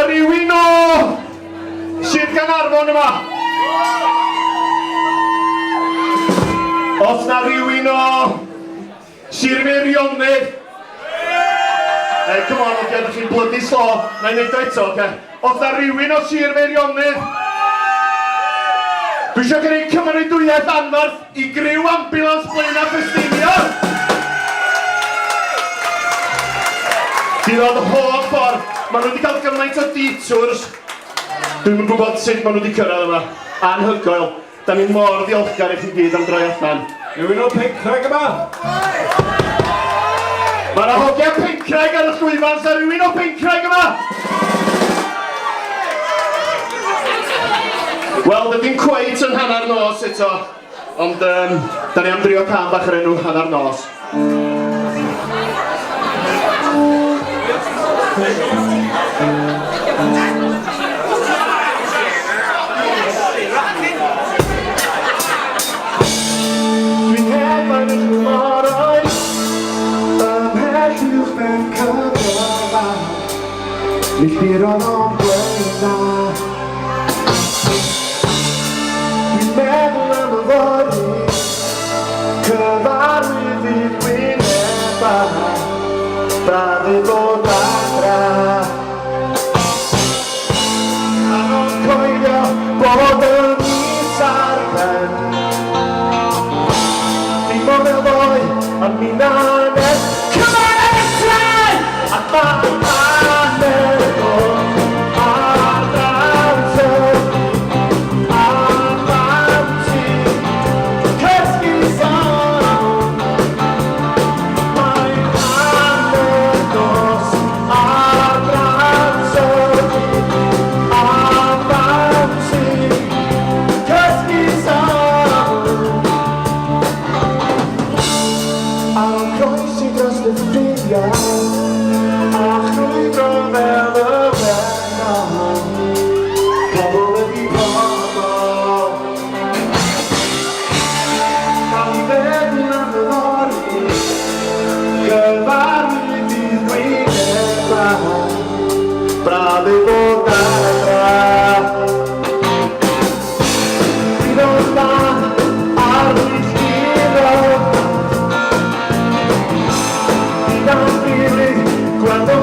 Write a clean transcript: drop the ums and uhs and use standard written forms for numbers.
rywun o Sir Gaernarfon yma? Os na rywun o Sir Meirionnydd? Come on, okay, ydych chi'n bloody slow. Na i wneud o eto, okay? Os na rywun o Sir Meirionnydd? Dwi eisiau gwneud cymeradwyaeth anferth i griw ambulans Blaena Ffestiniog. Di ddod holl ffordd. Maen nhw wedi cael gymaint o detours. Dwi'm yn gwybod sut maen nhw wedi cyrraedd yma. Anhygoel. Da ni mor ddiolchgar i chi gyd am droi allan. Rhywun o Pencreg yma? Mae yna hogiau Pencreg ar y llwyfan, sa rhywun o Pencreg yma? Wel, dydy'n cweit yn hanner nos eto, ond da ni am drio cam bach ar enw hanner nos. Dwi'n hefa'n eich moroi, ymhell i'ch ben cyfrola, milltirodd o'n Blaena. Meddwl am y fori, cyfarwydd i gwyneba, braddu bod adra. A nhw'n coelio bod yn mis ar ben. Dim ond fel ddoe, ond mi nanes cymaredrau, a ma'n anergo. Cuando